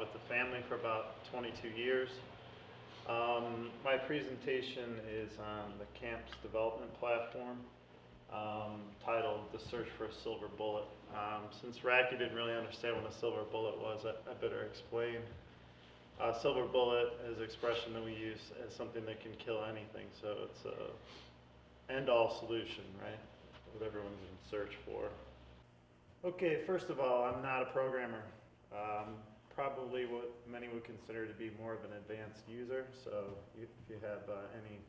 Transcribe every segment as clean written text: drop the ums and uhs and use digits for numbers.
with the family for about 22 years. My presentation is on the CAMP's development platform, titled The Search for a Silver Bullet. Since Racky didn't really understand what a silver bullet was, I better explain. Silver bullet is an expression that we use as something that can kill anything, so it's a end-all solution, right? What everyone's in search for. Okay, first of all, I'm not a programmer. Probably what many would consider to be more of an advanced user, so if you have any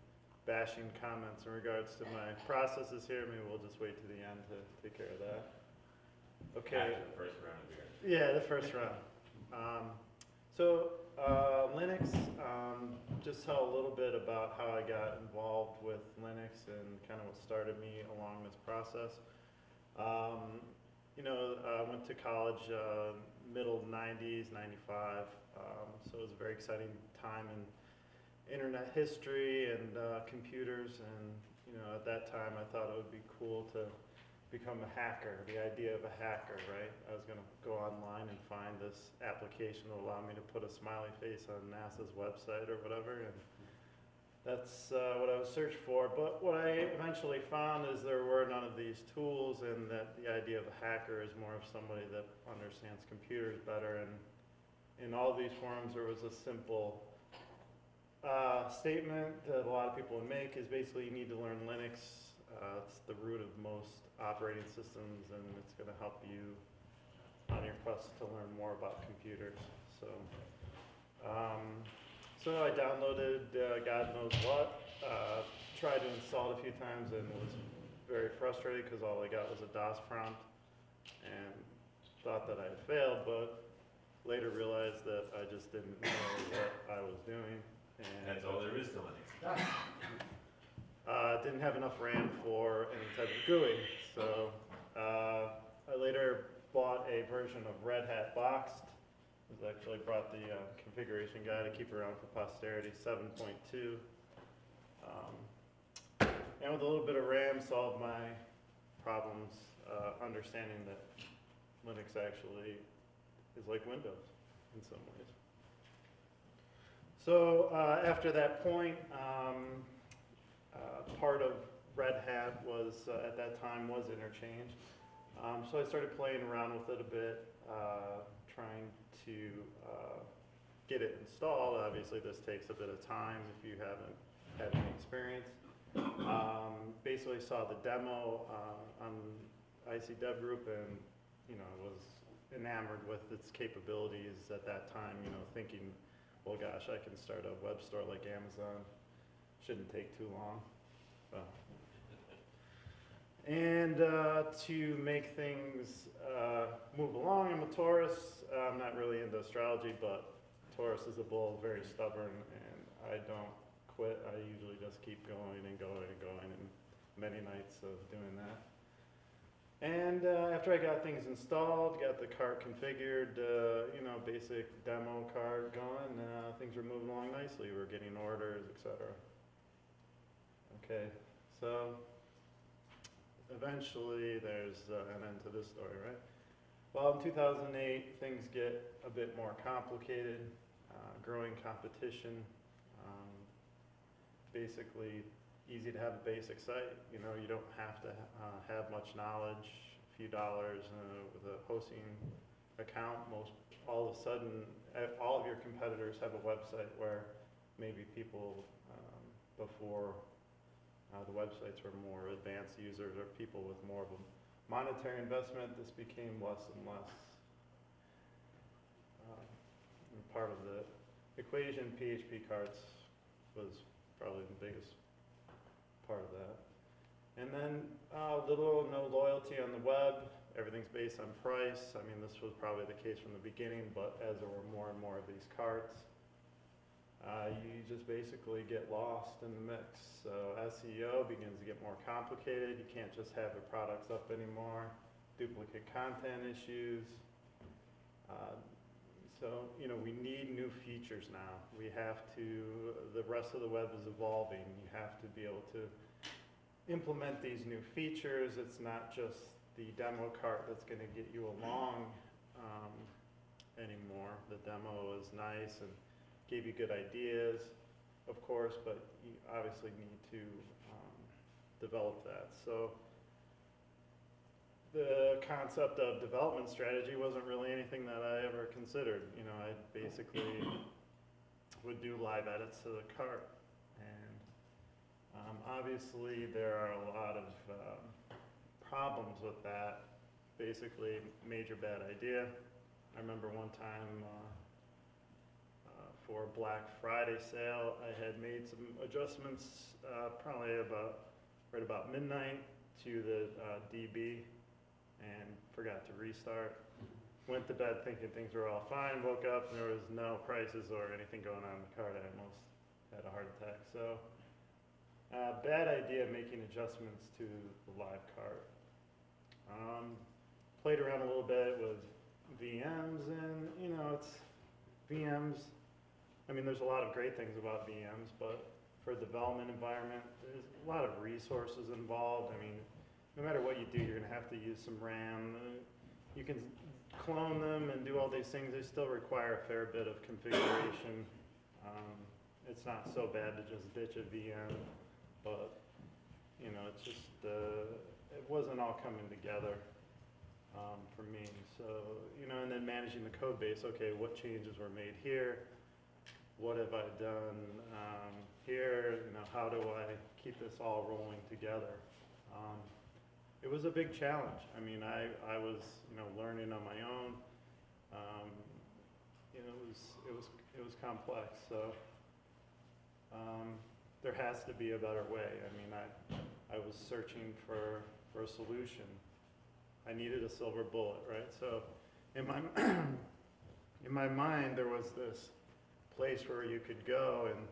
bashing comments in regards to my processes here, maybe we'll just wait to the end to take care of that. Okay. After the first round of beer. Yeah, the first round. Linux, just tell a little bit about how I got involved with Linux and kind of what started me along this process. I went to college middle 90s, 95, so it was a very exciting time in internet history and computers, and at that time I thought it would be cool to become a hacker, the idea of a hacker, right? I was going to go online and find this application that would allow me to put a smiley face on NASA's website or whatever, and that's what I was searching for. But what I eventually found is there were none of these tools, and that the idea of a hacker is more of somebody that understands computers better. And in all these forums, there was a simple statement that a lot of people would make is basically you need to learn Linux. It's the root of most operating systems, and it's going to help you on your quest to learn more about computers. So I downloaded God knows what, tried to install it a few times and was very frustrated because all I got was a DOS prompt and thought that I had failed, but later realized that I just didn't know what I was doing. And that's all there is to Linux. Didn't have enough RAM for any type of GUI, so I later bought a version of Red Hat Boxed. I actually brought the configuration guide to keep around for posterity, 7.2. And with a little bit of RAM, solved my problems, understanding that Linux actually is like Windows in some ways. So after that point, part of Red Hat was, at that time, was Interchange. So I started playing around with it a bit, trying to get it installed. Obviously, this takes a bit of time if you haven't had any experience. Basically saw the demo on IC Dev Group and, was enamored with its capabilities at that time, thinking, well, gosh, I can start a web store like Amazon. Shouldn't take too long. And to make things move along, I'm a Taurus. I'm not really into astrology, but Taurus is a bull, very stubborn, and I don't quit. I usually just keep going and going and going, and many nights of doing that. And after I got things installed, got the cart configured, basic demo cart going, things were moving along nicely. We were getting orders, etc. Okay, so eventually there's an end to this story, right? Well, in 2008, things get a bit more complicated, growing competition. Basically, easy to have a basic site. You don't have to have much knowledge, a few dollars with a hosting account. All of a sudden, all of your competitors have a website where maybe people before the websites were more advanced users or people with more of a monetary investment. This became less and less part of the equation. PHP carts was probably the biggest part of that. And then little or no loyalty on the web. Everything's based on price. I mean, this was probably the case from the beginning, but as there were more and more of these carts, you just basically get lost in the mix. So SEO begins to get more complicated. You can't just have your products up anymore. Duplicate content issues. So, we need new features now. We have to, the rest of the web is evolving. You have to be able to implement these new features. It's not just the demo cart that's going to get you along. anymore. The demo was nice and gave you good ideas, of course, but you obviously need to develop that. So the concept of development strategy wasn't really anything that I ever considered. You know, I basically would do live edits to the cart. And obviously there are a lot of problems with that. Basically, major bad idea. I remember one time for a Black Friday sale, I had made some adjustments probably right about midnight to the DB and forgot to restart. Went to bed thinking things were all fine, woke up and there was no prices or anything going on in the cart. I almost had a heart attack. So bad idea making adjustments to the live cart. Played around a little bit with VMs, and you know, it's VMs. I mean, there's a lot of great things about VMs, but for a development environment, there's a lot of resources involved. I mean, no matter what you do, you're gonna have to use some RAM. You can clone them and do all these things. They still require a fair bit of configuration. It's not so bad to just ditch a VM, but you know, it's just it wasn't all coming together for me. So you know, and then managing the code base. Okay, what changes were made here? What have I done here? You know, how do I keep this all rolling together? It was a big challenge. I mean, I was, you know, learning on my own. You know, it was complex. So there has to be a better way. I mean, I was searching for a solution. I needed a silver bullet, right? So in my mind, there was this place where you could go and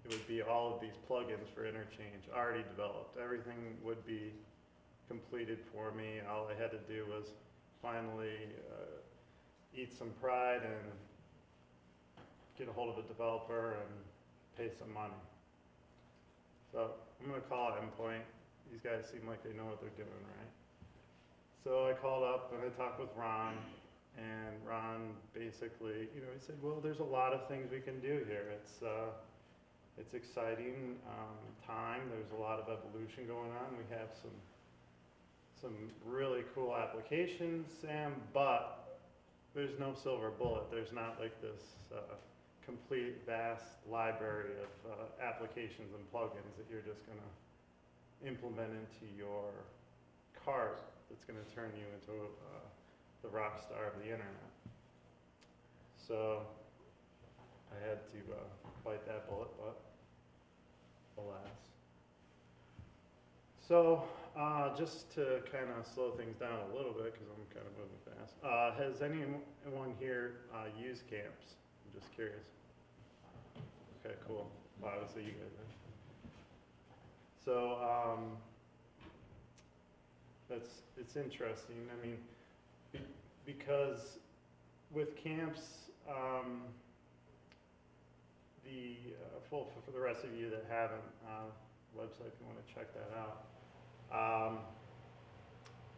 it would be all of these plugins for interchange already developed. Everything would be completed for me. All I had to do was finally eat some pride and get a hold of a developer and pay some money. So I'm going to call it Endpoint. These guys seem like they know what they're doing, right? So I called up and I talked with Ron, and Ron basically, you know, he said, well, there's a lot of things we can do here. It's exciting time. There's a lot of evolution going on. We have some really cool applications, Sam, but there's no silver bullet. There's not like this complete vast library of applications and plugins that you're just going to implement into your cart that's going to turn you into the rock star of the internet. So I had to bite that bullet, but alas. So just to kind of slow things down a little bit, because I'm kind of moving fast, has anyone here used camps? I'm just curious. Okay, cool. Well, obviously you guys have. So it's interesting. I mean, because with camps, for the rest of you that haven't, website if you want to check that out.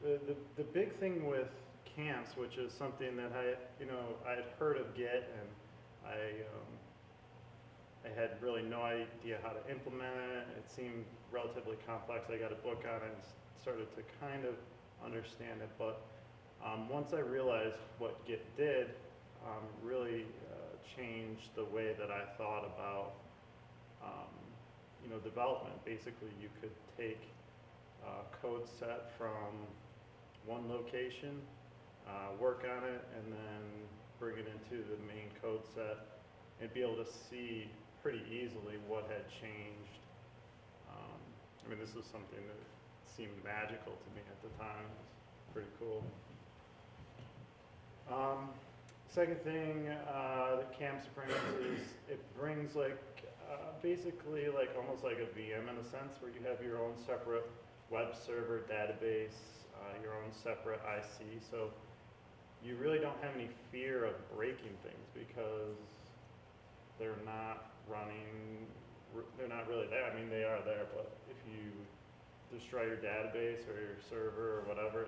The big thing with camps, which is something that I had heard of Git, and I had really no idea how to implement it. It seemed relatively complex. I got a book on it and started to kind of understand it, but once I realized what Git did, really changed the way that I thought about development. Basically, you could take a code set from one location, work on it, and then bring it into the main code set and be able to see pretty easily what had changed. I mean, this was something that seemed magical to me at the time. It was pretty cool. Second thing that Camps brings is it brings basically almost like a VM in a sense, where you have your own separate web server database, your own separate IC. So you really don't have any fear of breaking things because they're not running, they're not really there. I mean, they are there, but if you destroy your database or your server or whatever,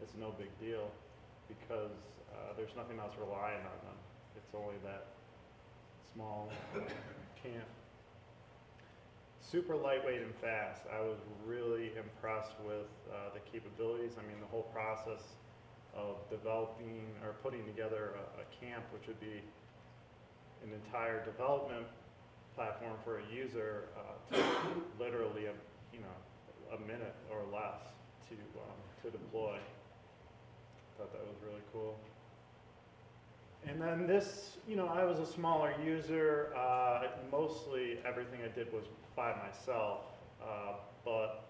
it's no big deal because there's nothing else relying on them. It's only that small camp. Super lightweight and fast. I was really impressed with the capabilities. I mean, the whole process of developing or putting together a camp, which would be an entire development platform for a user, took literally a minute or less to deploy. Thought that was really cool. And then this, I was a smaller user. Mostly everything I did was by myself. But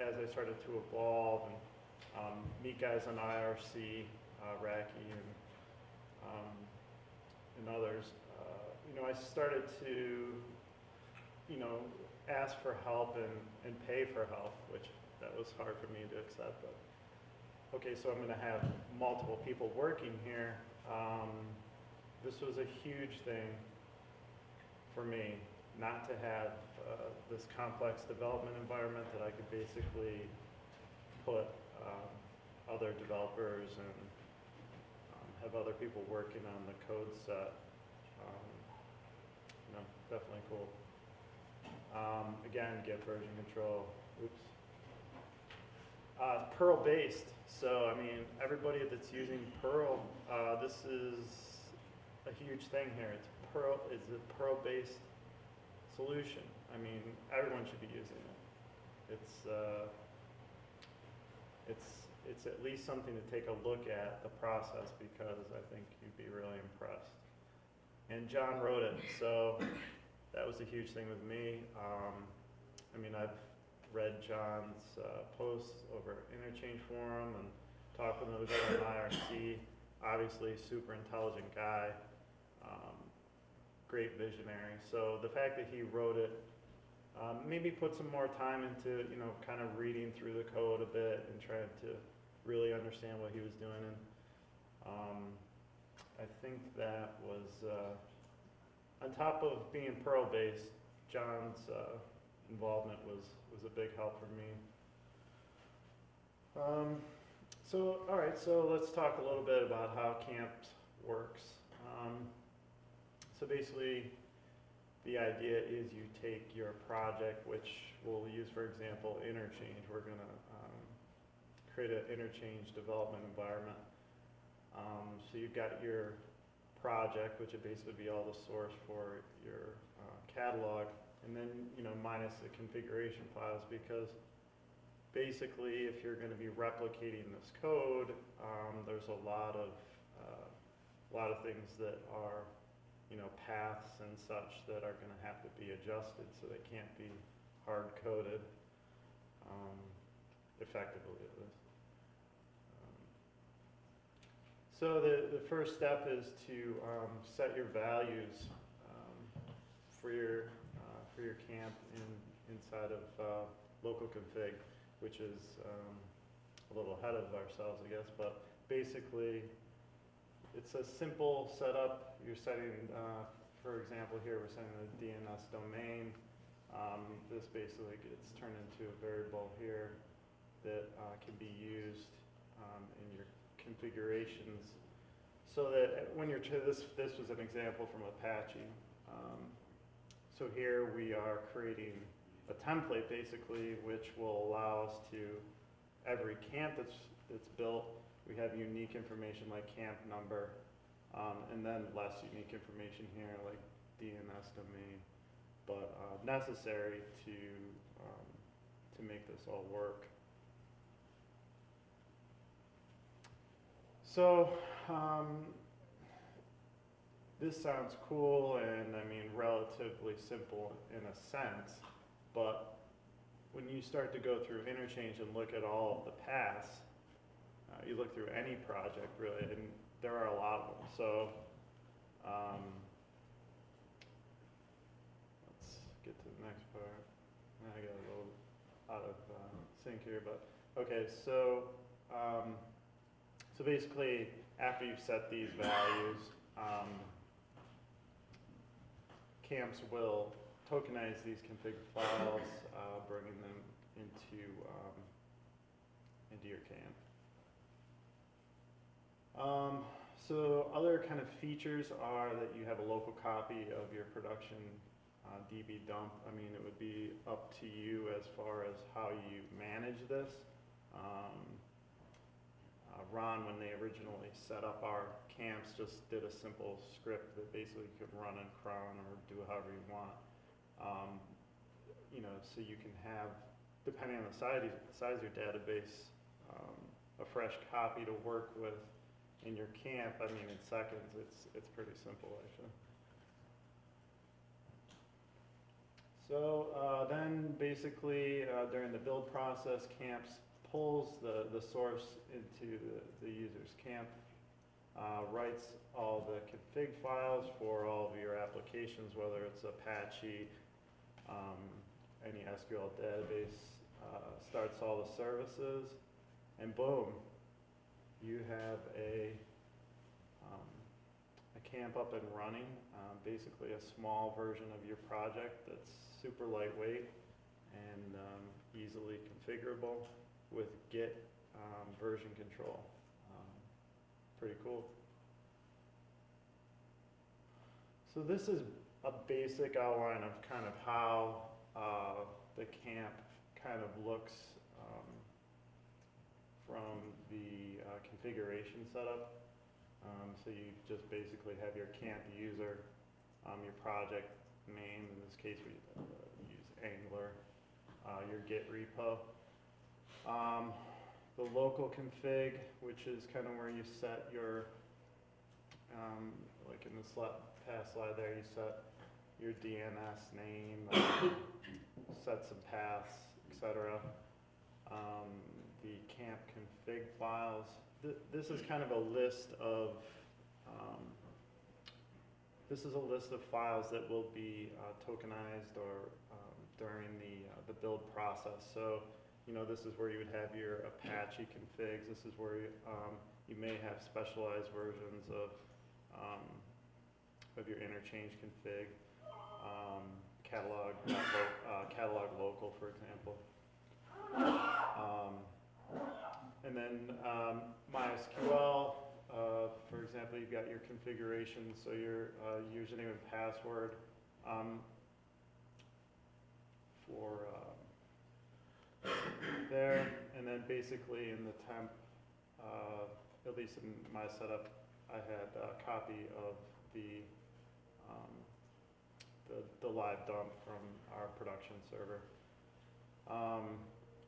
as I started to evolve and meet guys on IRC, Racky, and others, I started to, ask for help and pay for help, which that was hard for me to accept. But okay, so I'm going to have multiple people working here. This was a huge thing for me, not to have this complex development environment that I could basically put other developers and have other people working on the code set. Definitely cool. Again, get version control. Oops. Perl based. So, I mean, everybody that's using Perl, this is a huge thing here. It's Perl is a Perl based solution. I mean, everyone should be using it. It's at least something to take a look at the process, because I think you'd be really impressed. And John wrote it, so that was a huge thing with me. I mean, I've read John's posts over Interchange Forum and talked with him about IRC. Obviously, super intelligent guy, great visionary. So the fact that he wrote it, maybe put some more time into, kind of reading through the code a bit and trying to really understand what he was doing. And I think that was, on top of being Perl based, John's involvement was a big help for me. All right, so let's talk a little bit about how Camps works. So basically, the idea is you take your project, which we'll use, for example, Interchange. We're going to create an Interchange development environment. So you've got your project, which would basically be all the source for your catalog, and then minus the configuration files, because basically if you're going to be replicating this code, there's a lot of things that are paths and such that are going to have to be adjusted, so they can't be hard coded effectively at least. So the first step is to set your values for your camp inside of local config, which is a little ahead of ourselves, I guess. But basically, it's a simple setup. You're setting, for example, here we're setting the DNS domain. This basically gets turned into a variable here that can be used in your configurations, so that when you're this was an example from Apache. So here we are creating a template basically, which will allow us to, every camp that's built, we have unique information like camp number, and then less unique information here like DNS domain, but necessary to make this all work. So this sounds cool and I mean relatively simple in a sense, but when you start to go through Interchange and look at all of the paths, you look through any project really, and there are a lot of them. So let's get to the next part. I got a little out of sync here, but okay. So so basically, after you've set these values, camps will tokenize these config files, bringing them into your camp. So other kind of features are that you have a local copy of your production DB dump. I mean, it would be up to you as far as how you manage this. Ron, when they originally set up our camps, just did a simple script that basically you could run in cron or do however you want. You know, so you can have, depending on the size of your database, a fresh copy to work with in your camp. I mean, in seconds, it's pretty simple actually. So then basically during the build process, camps pulls the source into the user's camp, writes all the config files for all of your applications, whether it's Apache, any SQL database, starts all the services, and boom, you have a camp up and running, basically a small version of your project that's super lightweight and easily configurable with Git version control. Pretty cool. So this is a basic outline of kind of how the camp kind of looks from the configuration setup. So you just basically have your camp user, your project name, in this case we use Angler, your Git repo. The local config, which is kind of where you set your, like in the past slide there, you set your DNS name, set some paths, etc. The camp config files. This is kind of a list of files that will be tokenized or during the build process. So, you know, this is where you would have your Apache configs. This is where you may have specialized versions of your interchange config, catalog local, for example. And then MySQL, for example, you've got your configuration, so your username and password for there, and then basically in the temp, at least in my setup, I had a copy of the live dump from our production server.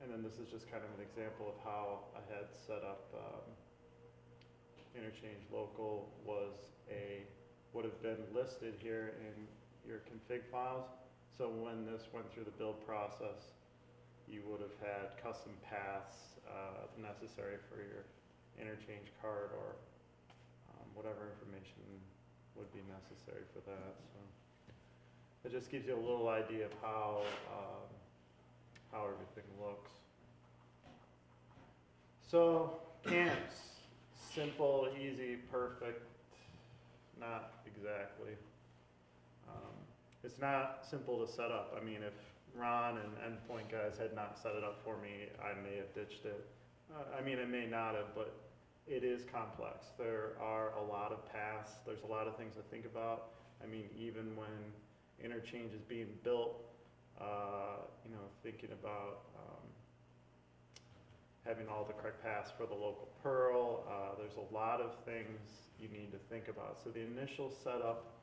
And then this is just kind of an example of how I had set up interchange local would have been listed here in your config files. So when this went through the build process, you would have had custom paths necessary for your interchange card or whatever information would be necessary for that. So it just gives you a little idea of how everything looks. So camps, simple, easy, perfect, not exactly. It's not simple to set up. I mean, if Ron and Endpoint guys had not set it up for me, I may have ditched it. I mean, I may not have, but it is complex. There are a lot of paths. There's a lot of things to think about. I mean, even when interchange is being built, you know, thinking about having all the correct paths for the local Perl. There's a lot of things you need to think about. So the initial setup,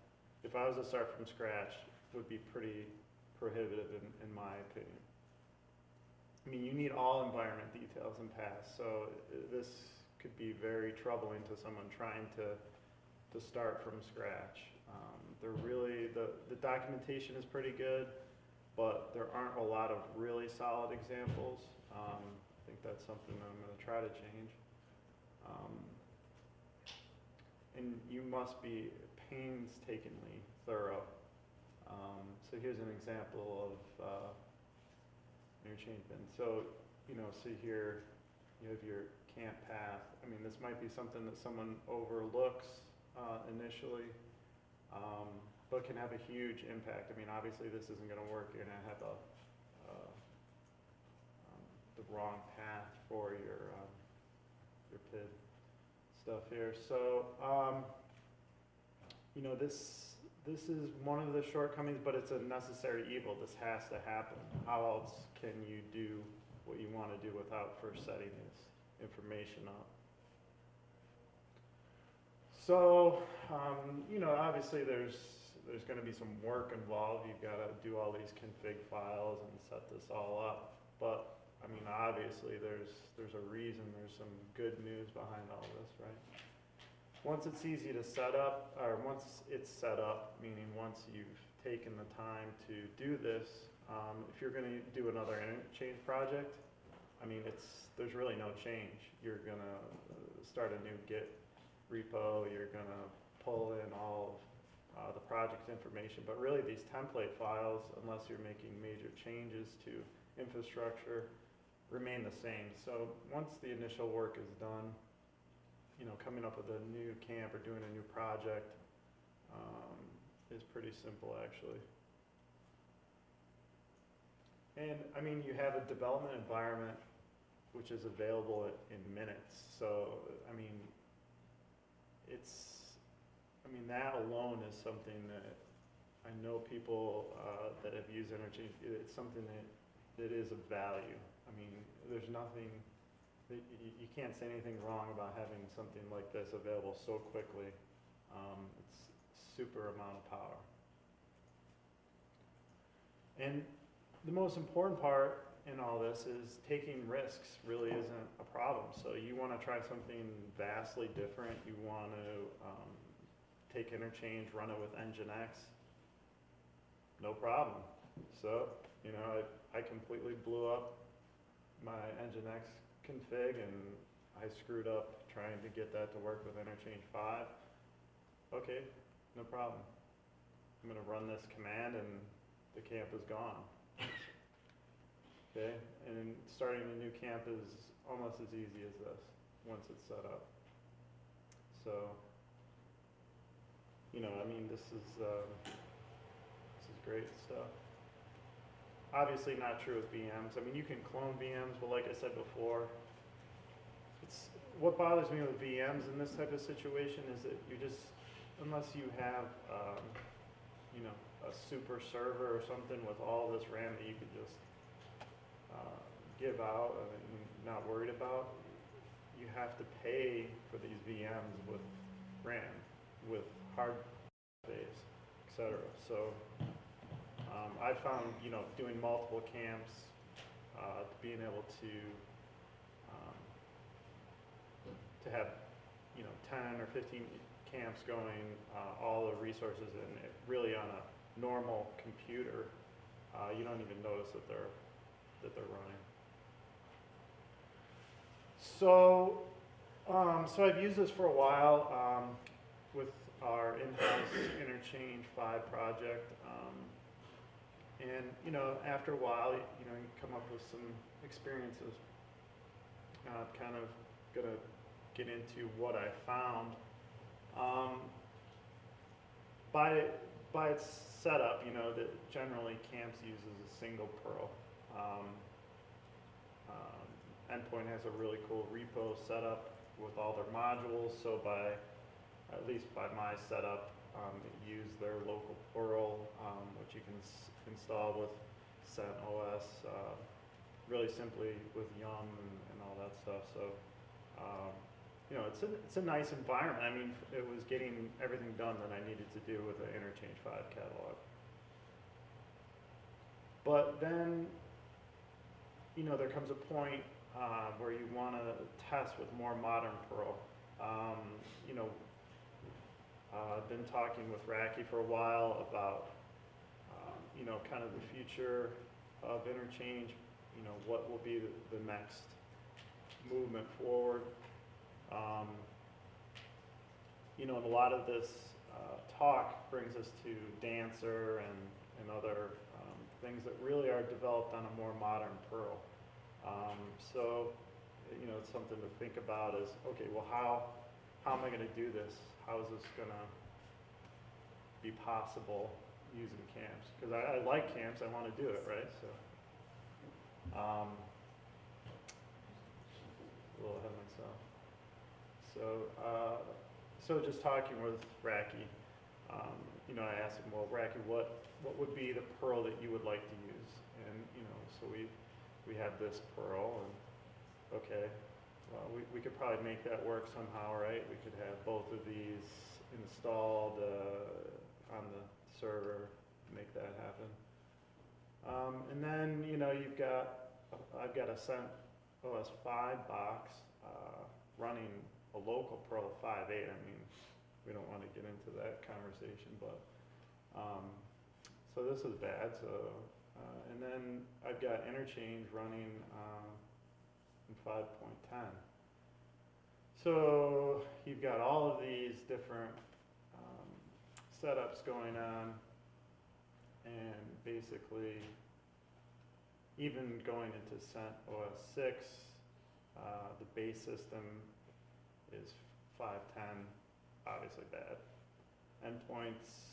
if I was to start from scratch, would be pretty prohibitive in my opinion. I mean, you need all environment details and paths, so this could be very troubling to someone trying to start from scratch. The documentation is pretty good, but there aren't a lot of really solid examples. I think that's something I'm going to try to change. And you must be painstakingly thorough. So here's an example of interchange bin. So, you know, so here you have your camp path. I mean, this might be something that someone overlooks initially, but can have a huge impact. I mean, obviously this isn't going to work. You're going to have the wrong path for your PID. stuff here. So, you know, this is one of the shortcomings, but it's a necessary evil. This has to happen. How else can you do what you want to do without first setting this information up? So, you know, obviously there's going to be some work involved. You've got to do all these config files and set this all up. But I mean, obviously there's a reason. There's some good news behind all this, right? Once it's easy to set up, or once it's set up, meaning once you've taken the time to do this, if you're going to do another interchange project, I mean, there's really no change. You're going to start a new Git repo. You're going to pull in all of the project information. But really, these template files, unless you're making major changes to infrastructure, remain the same. So once the initial work is done, you know, coming up with a new camp or doing a new project is pretty simple, actually. And I mean, you have a development environment which is available in minutes. So I mean, that alone is something that I know people that have used interchange. It's something that is of value. I mean, there's nothing. You can't say anything wrong about having something like this available so quickly. It's super amount of power. And the most important part in all this is taking risks really isn't a problem. So you want to try something vastly different. You want to take interchange, run it with nginx. No problem. So, you know, I completely blew up my nginx config and I screwed up trying to get that to work with interchange 5. Okay, no problem. I'm going to run this command and the camp is gone. Okay, and starting a new camp is almost as easy as this once it's set up. So, you know, I mean, this is great stuff. Obviously not true with VMs. I mean, you can clone VMs, but like I said before, what bothers me with VMs in this type of situation is that you just, unless you have, you know, a super server or something with all this RAM that you could just give out and not worried about, you have to pay for these VMs with RAM, with hard space, etc. So I found, you know, doing multiple camps, being able to have, you know, 10 or 15 camps going, all the resources in it, really on a normal computer, you don't even notice that they're running. So, so I've used this for a while with our in-house interchange 5 project, and you know, after a while, you know, you come up with some experiences. I'm kind of gonna get into what I found. By its setup, you know, that generally camps uses a single Perl. Endpoint has a really cool repo setup with all their modules. So at least by my setup, it used their local Perl, which you can install with CentOS, really simply with Yum and all that stuff. So, you know, it's a nice environment. I mean, it was getting everything done that I needed to do with the interchange 5 catalog. But then, you know, there comes a point where you want to test with more modern Perl. You know, I've been talking with Racky for a while about, you know, kind of the future of interchange. You know, what will be the next movement forward. You know, and a lot of this talk brings us to Dancer and other things that really are developed on a more modern Perl. So, you know, it's something to think about is, okay, well, how am I going to do this? How is this going to be possible using camps? Because I like camps, I want to do it, right? So, a little ahead of myself. So just talking with Racky, I asked him, well, Racky, what would be the Perl that you would like to use? And, so we have this Perl, and okay, well, we could probably make that work somehow, right? We could have both of these installed on the server, make that happen. And then, I've got a CentOS 5 box running a local Perl 5.8. I mean, we don't want to get into that conversation, but so this is bad. So, and then I've got interchange running in 5.10. So you've got all of these different setups going on, and basically, even going into CentOS 6, the base system is 5.10, obviously bad. Endpoints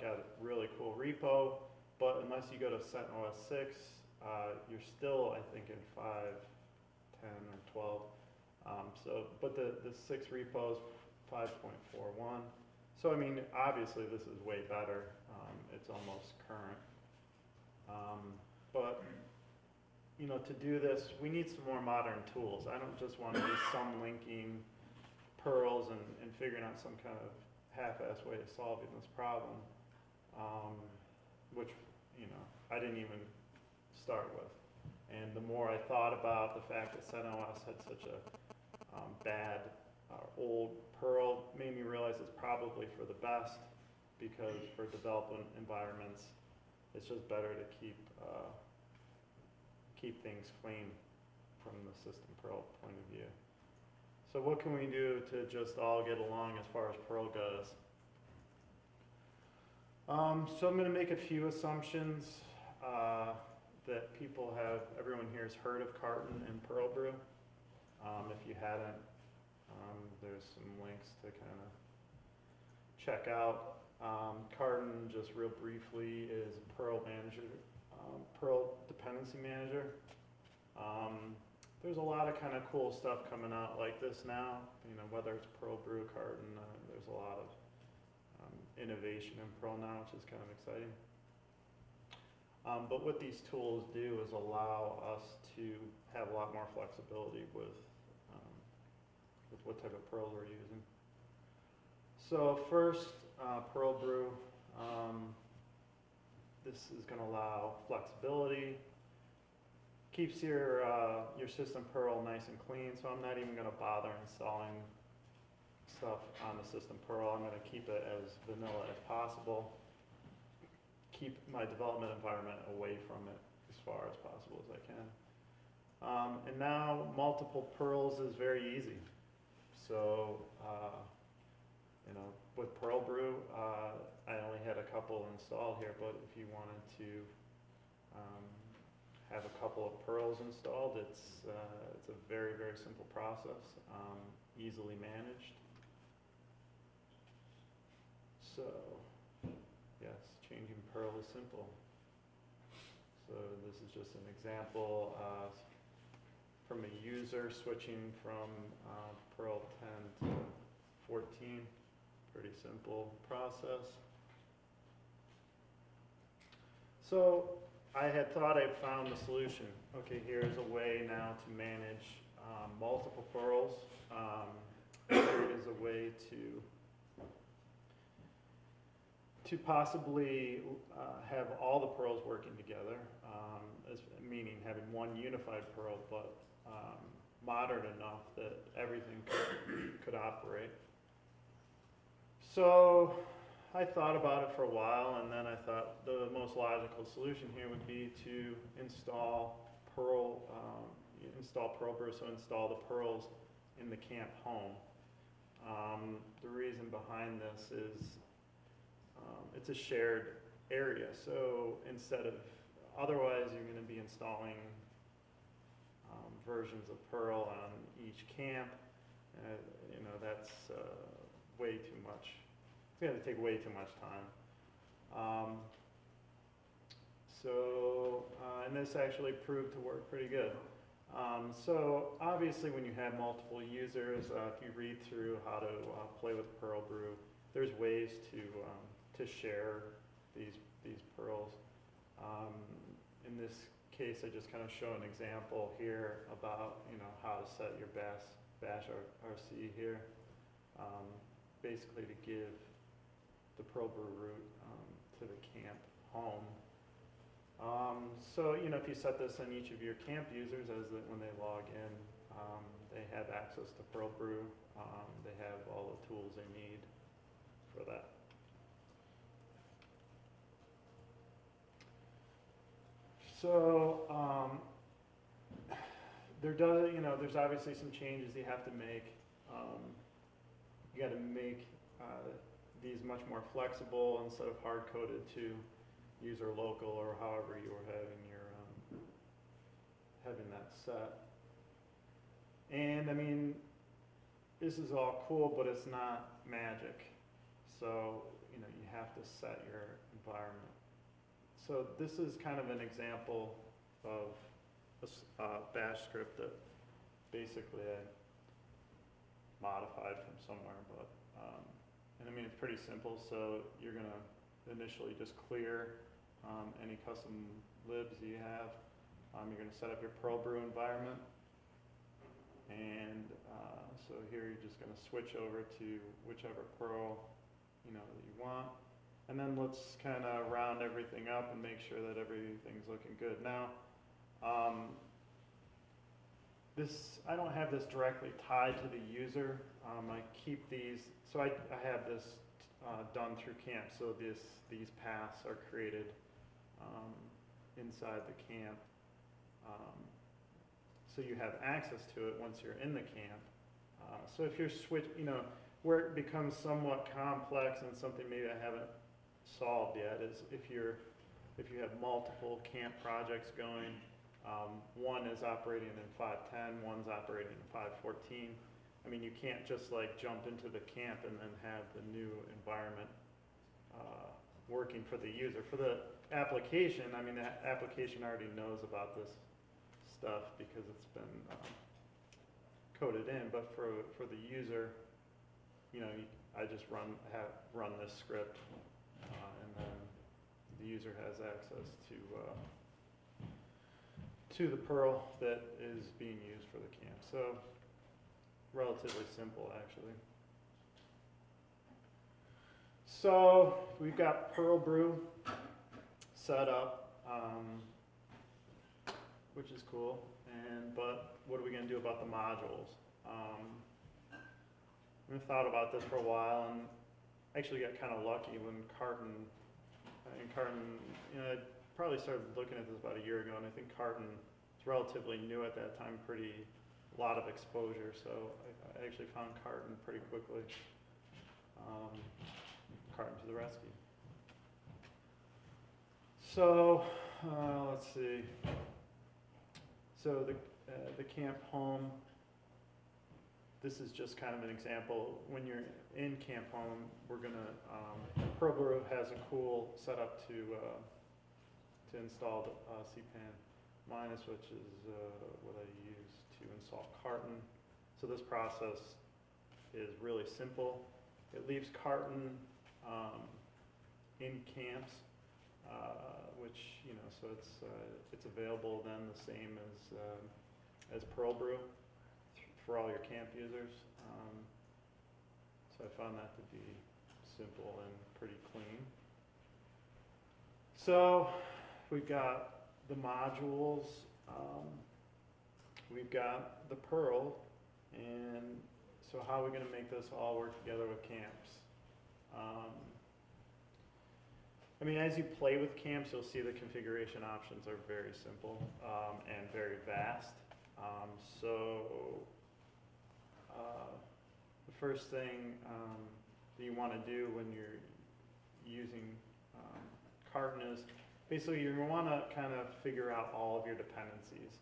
got a really cool repo, but unless you go to CentOS 6, you're still, I think, in 5.10 or 12. But the 6 repo is 5.41. So I mean, obviously this is way better. It's almost current. But to do this, we need some more modern tools. I don't just want to do some linking Perls and figuring out some kind of half-ass way of solving this problem, which I didn't even start with. And the more I thought about the fact that CentOS had such a bad old Perl, made me realize it's probably for the best, because for development environments, it's just better to keep things clean from the system Perl point of view. So what can we do to just all get along as far as Perl goes? So I'm going to make a few assumptions that everyone here has heard of carton and perlbrew. If you hadn't, there's some links to kind of check out. Carton, just real briefly, is Perl manager, Perl dependency manager. There's a lot of kind of cool stuff coming out like this now. Whether it's perlbrew, carton, there's a lot of innovation in Perl now, which is kind of exciting. But what these tools do is allow us to have a lot more flexibility with what type of Perl we're using. So first, perlbrew. This is going to allow flexibility. Keeps your system Perl nice and clean. So I'm not even going to bother installing stuff on the system Perl. I'm going to keep it as vanilla as possible. Keep my development environment away from it as far as possible as I can. And now multiple Perls is very easy. So, with perlbrew, I only had a couple installed here, but if you wanted to have a couple of Perls installed, it's a very, very simple process, easily managed. So, yes, changing Perl is simple. So this is just an example from a user switching from Perl 10 to 14. Pretty simple process. So I had thought I'd found the solution. Okay, here's a way now to manage multiple Perls. Here is a way to possibly have all the Perls working together, meaning having one unified Perl, but modern enough that everything could operate. So I thought about it for a while, and then I thought the most logical solution here would be to install perlbrew, so install the Perls in the camp home. The reason behind this is it's a shared area, so otherwise you're going to be installing versions of Perl on each camp. That's way too much. It's going to take way too much time. And this actually proved to work pretty good. So obviously when you have multiple users, if you read through how to play with perlbrew, there's ways to share these pearls. In this case, I just kind of show an example here about how to set your bash RC here, basically to give the perlbrew root to the camp home. So if you set this on each of your camp users, when they log in, they have access to perlbrew. They have all the tools they need for that. So there's obviously some changes you have to make. You got to make these much more flexible instead of hard coded to user local or however you are having your having that set. And I mean, this is all cool, but it's not magic. So you have to set your environment. So this is kind of an example of a bash script that basically I modified from somewhere, but and I mean it's pretty simple. So you're gonna initially just clear any custom libs you have. You're gonna set up your perlbrew environment, and so here you're just gonna switch over to whichever Perl that you want. And then let's kind of round everything up and make sure that everything's looking good. Now, I don't have this directly tied to the user. I keep these, so I have this done through camp. So these paths are created inside the camp. So you have access to it once you're in the camp. So if you're where it becomes somewhat complex and something maybe I haven't solved yet is if you have multiple camp projects going, one is operating in 5.10, one's operating in 5.14. I mean, you can't just like jump into the camp and then have the new environment working for the user. For the application, I mean, the application already knows about this stuff because it's been coded in, but for the user, I just run this script, and then the user has access to the Perl that is being used for the camp. So relatively simple, actually. So we've got perlbrew set up, which is cool. But what are we going to do about the modules? I've thought about this for a while, and actually got kind of lucky when carton, I probably started looking at this about a year ago, and I think carton was relatively new at that time, a lot of exposure, so I actually found carton pretty quickly. Carton to the rescue. So let's see. So the camp home. This is just kind of an example. When you're in camp home, we're gonna perlbrew has a cool setup to install the cpan minus, which is what I use to install carton. So this process is really simple. It leaves carton in camps, which so it's available then the same as perlbrew for all your camp users. So I found that to be simple and pretty clean. So we've got the modules, we've got the Perl, and so how are we going to make this all work together with camps? I mean, as you play with camps, you'll see the configuration options are very simple and very vast. The first thing that you want to do when you're using carton is basically you want to kind of figure out all of your dependencies.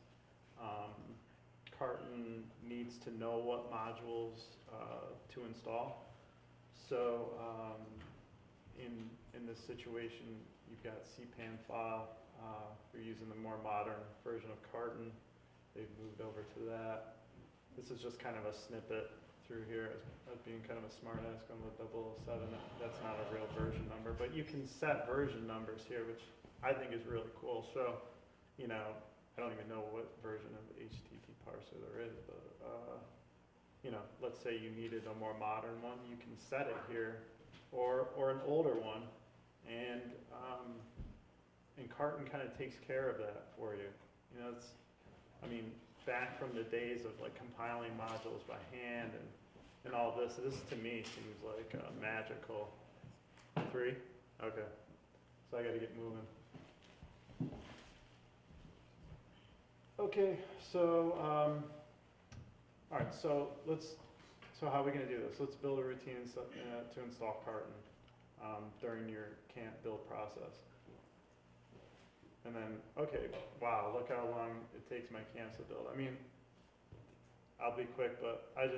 Carton needs to know what modules to install. So in this situation, you've got cpan file. We're using the more modern version of carton. they've moved over to that. This is just kind of a snippet through here as being kind of a smart ass on the 007. That's not a real version number, but you can set version numbers here, which I think is really cool. So, you know, I don't even know what version of HTTP parser there is, but, you know, let's say you needed a more modern one, you can set it here, or an older one, and Carton kind of takes care of that for you. You know, it's, I mean, back from the days of like compiling modules by hand and all this to me seems like magical. 3? Okay, so I gotta get moving. Okay, so, all right, so how are we gonna do this? Let's build a routine to install Carton during your camp build process. And then, okay, wow, look how long it takes my camps to build. I mean, I'll be quick, but I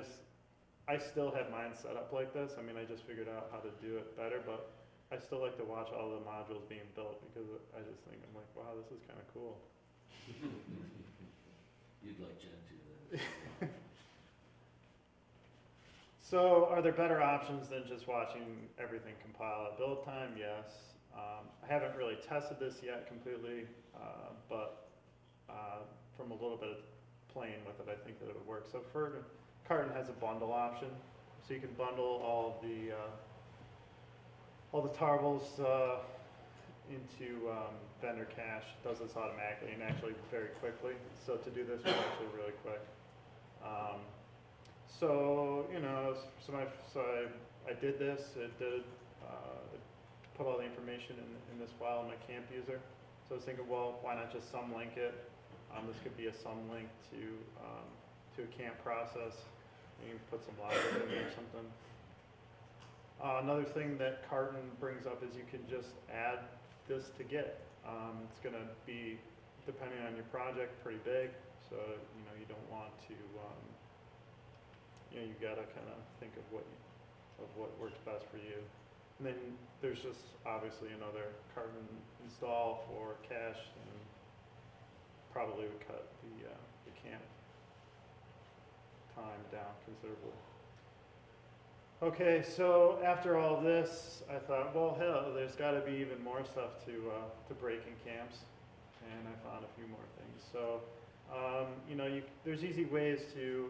still have mine set up like this. I mean, I just figured out how to do it better, but I still like to watch all the modules being built because I just think, I'm like, wow, this is kind of cool. You'd like Jen to then. So are there better options than just watching everything compile at build time? Yes. I haven't really tested this yet completely, but from a little bit of playing with it, I think that it would work. So Carton has a bundle option, so you can bundle all the tarbles into vendor cache. It does this automatically and actually very quickly. So to do this, we're actually really quick. So you know, I did this. It did. Put all the information in this file in my camp user. So I was thinking, well, why not just sumlink it? This could be a sumlink to a camp process. You can put some logic in there or something. Another thing that Carton brings up is you can just add this to Git. It's going to be, depending on your project, pretty big. So you know you don't want to, you know, you got to kind of think of what works best for you. And then there's just obviously another Carton install for cache, and probably would cut the camp time down considerably. Okay, so after all this, I thought, well, hell, there's got to be even more stuff to break in camps, and I found a few more things. So, you know, there's easy ways to.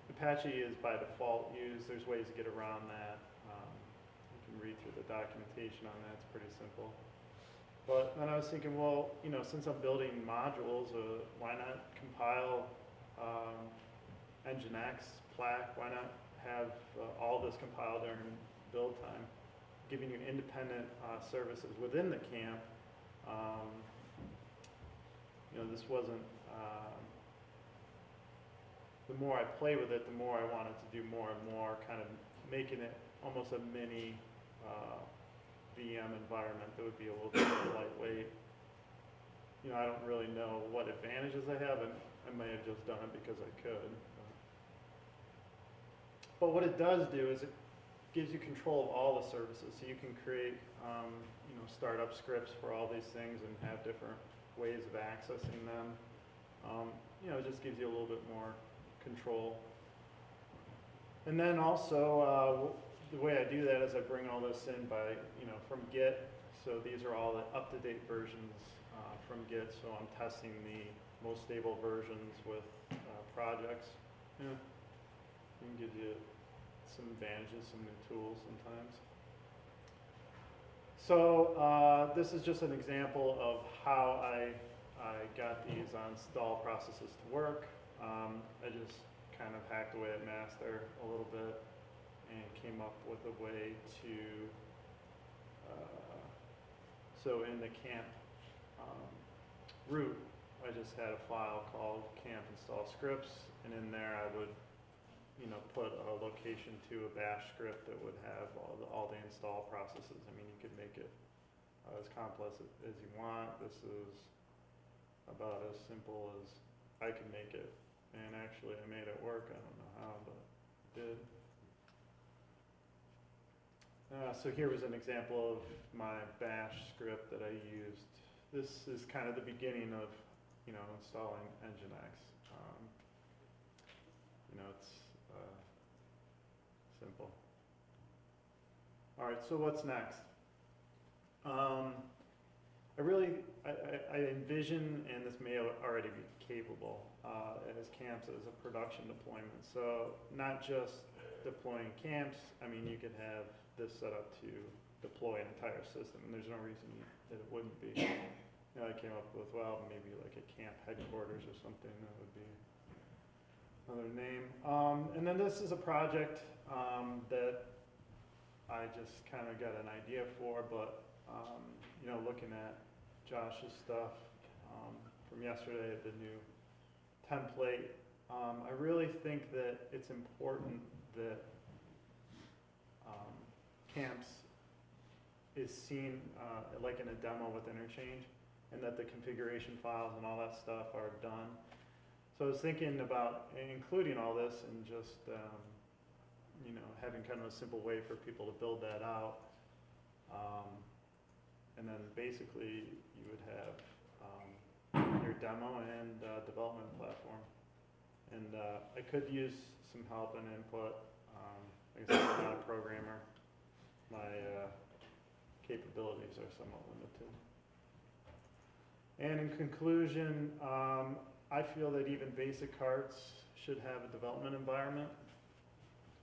Apache is by default used. There's ways to get around that. Read through the documentation on that. It's pretty simple. But then I was thinking, well, you know, since I'm building modules, why not compile nginx, plaque? Why not have all this compiled during build time, giving you independent services within the camp? You know, this wasn't. The more I play with it, the more I wanted to do more and more, kind of making it almost a mini VM environment that would be a little bit more lightweight. You know, I don't really know what advantages I have, and I may have just done it because I could. But what it does do is it gives you control of all the services, so you can create, you know, startup scripts for all these things and have different ways of accessing them. You know, it just gives you a little bit more control. And then also, the way I do that is I bring all this in by, you know, from Git. So these are all the up-to-date versions from Git. So I'm testing the most stable versions with projects. Yeah, it gives you some advantages, some new tools sometimes. So this is just an example of how I got these install processes to work. I just kind of hacked away at master a little bit and came up with a way to, so in the camp root, I just had a file called camp install scripts, and in there I would, you know, put a location to a bash script that would have all the install processes. I mean, you could make it as complex as you want. This is about as simple as I can make it, and actually I made it work. I don't know how, but it did. So here was an example of my bash script that I used. This is kind of the beginning of, installing nginx. It's simple. All right, so what's next? I envision, and this may already be capable, as camps as a production deployment. So not just deploying camps. I mean, you could have this set up to deploy an entire system, and there's no reason that it wouldn't be. I came up with, well, maybe like a camp headquarters or something. That would be another name. And then this is a project that I just kind of got an idea for, but looking at Josh's stuff from yesterday, the new template, I really think that it's important that camps is seen like in a demo with interchange, and that the configuration files and all that stuff are done. So I was thinking about including all this and just having kind of a simple way for people to build that out. And then basically you would have your demo and development platform. And I could use some help and input. Like I said, I'm not a programmer. My capabilities are somewhat limited. And in conclusion, I feel that even basic carts should have a development environment.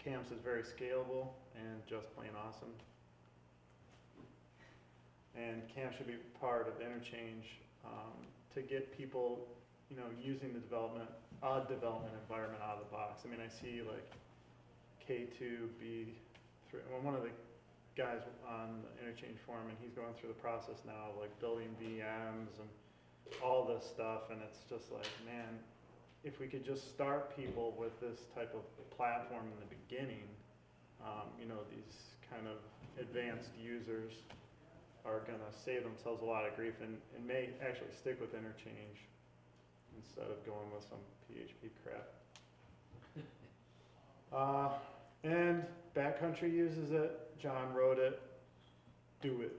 Camps is very scalable and just plain awesome. And camps should be part of interchange to get people, using the development environment out of the box. I mean, I see like K2, B3. Well, one of the guys on the interchange forum, and he's going through the process now of like building VMs and all this stuff, and it's just like, man, if we could just start people with this type of platform in the beginning, these kind of advanced users are going to save themselves a lot of grief and may actually stick with interchange instead of going with some PHP crap. And Backcountry uses it. John wrote it. Do it.